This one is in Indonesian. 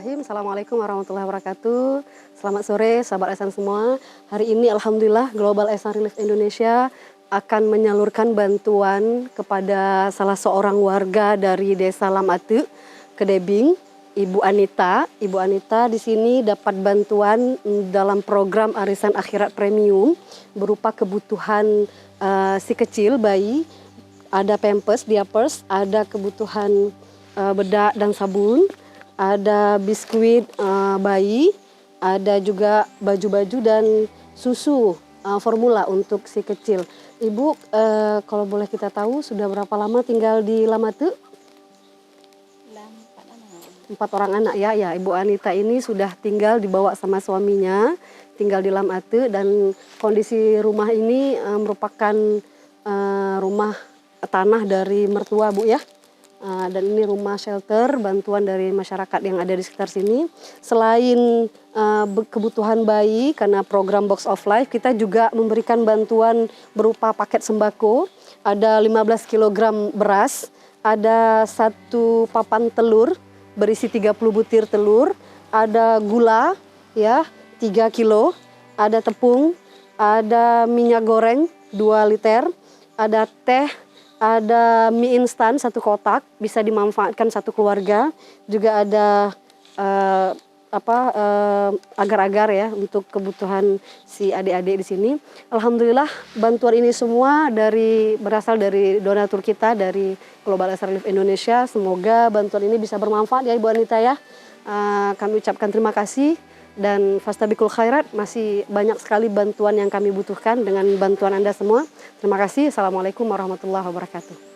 Bismillahirrahmanirrahim. Assalamualaikum warahmatullahi wabarakatuh. Selamat sore sahabat Ehsan semua. Hari ini Alhamdulillah Global Ehsan Relief Indonesia akan menyalurkan bantuan kepada salah seorang warga dari Desa Lamatu, Kedebing, Ibu Anita. Ibu Anita di sini dapat bantuan dalam program Arisan Akhirat Premium berupa kebutuhan si kecil, bayi, ada pampers, diapers, ada kebutuhan bedak dan sabun, ada biskuit bayi, ada juga baju-baju dan susu formula untuk si kecil. Ibu, kalau boleh kita tahu sudah berapa lama tinggal di Lamatu? 4 orang anak ya. Ibu Anita ini sudah tinggal dibawa sama suaminya, tinggal di Lamatu, dan kondisi rumah ini merupakan rumah tanah dari mertua Bu ya. Dan ini rumah shelter, bantuan dari masyarakat yang ada di sekitar sini. Selain kebutuhan bayi, karena program Box of Life, kita juga memberikan bantuan berupa paket sembako. Ada 15 kg beras, ada 1 papan telur berisi 30 butir telur, ada gula ya 3 kilo, ada tepung, ada minyak goreng 2 liter, ada teh, ada mie instan 1 kotak, bisa dimanfaatkan 1 keluarga. Juga ada agar-agar ya untuk kebutuhan si adik-adik di sini. Alhamdulillah bantuan ini semua berasal dari donatur kita dari Global Ehsan Relief Indonesia. Semoga bantuan ini bisa bermanfaat ya Ibu Anita ya. Kami ucapkan terima kasih. Dan Fastabikul Khairat, masih banyak sekali bantuan yang kami butuhkan dengan bantuan Anda semua. Terima kasih. Assalamualaikum warahmatullahi wabarakatuh.